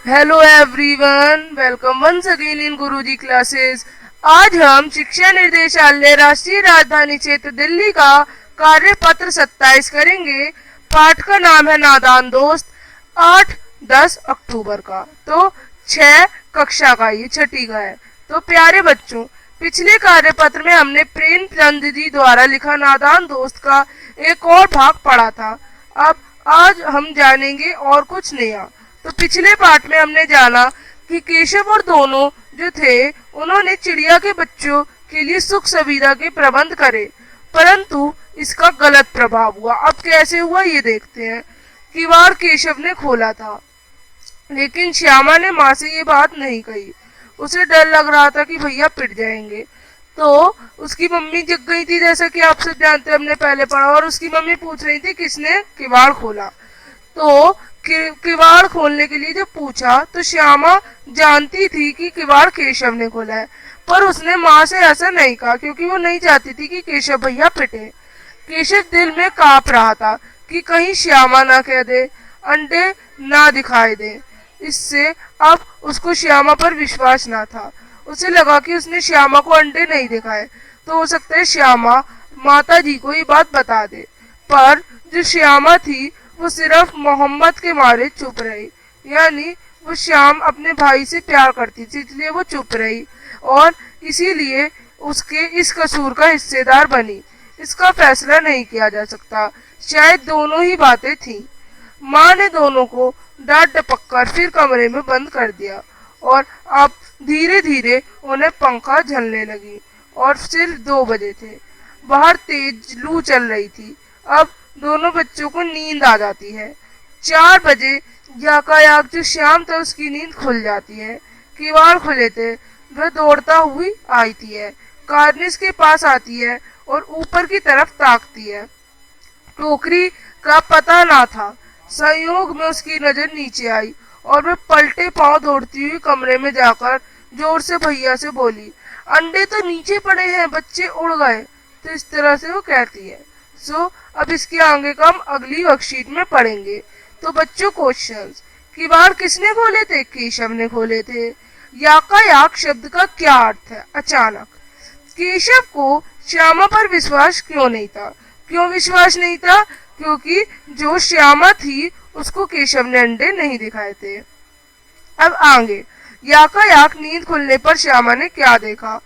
Hello everyone, welcome once again in Guruji classes. आज हम शिक्षा निर्देशालय राष्ट्रीय राजधानी क्षेत्र दिल्ली का कार्यपत्र 27 करेंगे। पाठ का नाम है नादान दोस्त। 8-10 अक्टूबर का, तो 6 कक्षा का, ये छठी का है। तो प्यारे बच्चों, पिछले कार्यपत्र में हमने प्रेमचंद जी द्वारा लिखा नादान दोस्त का एक और भाग पढ़ा था। अब आज हम जानेंगे और कुछ नया। तो पिछले पाठ में हमने जाना कि केशव और दोनों जो थे उन्होंने चिड़िया के बच्चों के लिए सुख सुविधा के प्रबंध करे, परंतु इसका गलत प्रभाव हुआ। अब कैसे हुआ ये देखते हैं। किवाड़ केशव ने खोला था, लेकिन श्यामा ने माँ से ये बात नहीं कही। उसे डर लग रहा था कि भैया पिट जाएंगे। तो उसकी मम्मी जग गई थी, जैसा कि आप सब जानते हैं, हमने पहले पढ़ा। और उसकी मम्मी पूछ रही थी किसने किवाड़ खोला। तो किवाड़ खोलने के लिए जब पूछा तो श्यामा जानती थी कि किवाड़ केशव ने खोला है, पर उसने माँ से ऐसा नहीं कहा क्योंकि वो नहीं चाहती थी कि केशव भैया पिटे। केशव दिल में कांप रहा था कि कहीं श्यामा ना कह दे, अंडे ना दिखाई दे। इससे अब उसको श्यामा पर विश्वास ना था। उसे लगा कि उसने श्यामा को अंडे नहीं दिखाए तो हो सकता है श्यामा माता जी को ये बात बता दे। पर जो श्यामा थी वो सिर्फ मोहम्मद के मारे चुप रही, यानी वो श्याम अपने भाई से प्यार करती थी, इसलिए वो चुप रही और इसीलिए उसके इस कसूर का हिस्सेदार बनी। इसका फैसला नहीं किया जा सकता, शायद दोनों ही बातें थी। माँ ने दोनों को डांट डपक कर फिर कमरे में बंद कर दिया और अब धीरे धीरे उन्हें पंखा झलने लगी। और सिर्फ 2 बजे थे, बाहर तेज लू चल रही थी। अब दोनों बच्चों को नींद आ जाती है। 4 बजे याकायाक जो श्याम था उसकी नींद खुल जाती है। किवाड़ खुले थे, वह दौड़ता हुई आती है, कार्निस के पास आती है और ऊपर की तरफ ताकती है। टोकरी का पता ना था। संयोग में उसकी नजर नीचे आई और वह पलटे पांव दौड़ती हुई कमरे में जाकर जोर से भैया से बोली, अंडे तो नीचे पड़े हैं, बच्चे उड़ गए। तो इस तरह से वो कहती है। अब इसके आगे का हम अगली वर्कशीट में पढ़ेंगे। तो बच्चों, क्वेश्चंस। किवाड़ किसने खोले थे? केशव ने खोले थे। याकायाक शब्द का क्या अर्थ है? अचानक। केशव को श्यामा पर विश्वास क्यों नहीं था? क्यों विश्वास नहीं था? क्योंकि जो श्यामा थी उसको केशव ने अंडे नहीं दिखाए थे। अब आगे, याकायाक नींद खुलने पर श्यामा ने क्या देखा?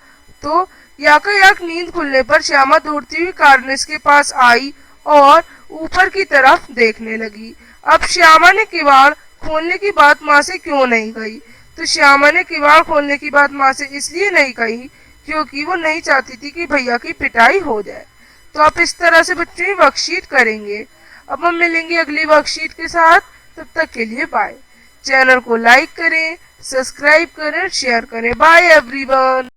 तो याकायाक नींद खुलने पर श्यामा दौड़ती हुई कार्निस के पास आई और ऊपर की तरफ देखने लगी। अब श्यामा ने किवाड़ खोलने की बात माँ से क्यों नहीं कही? तो श्यामा ने किवाड़ खोलने की बात माँ से इसलिए नहीं कही क्योंकि वो नहीं चाहती थी कि भैया की पिटाई हो जाए। तो आप इस तरह से बच्चों ही वर्कशीट करेंगे। अब हम मिलेंगे अगली वर्कशीट के साथ। तब तक के लिए बाय। चैनल को लाइक करें, सब्सक्राइब करें, शेयर करें। Bye everyone.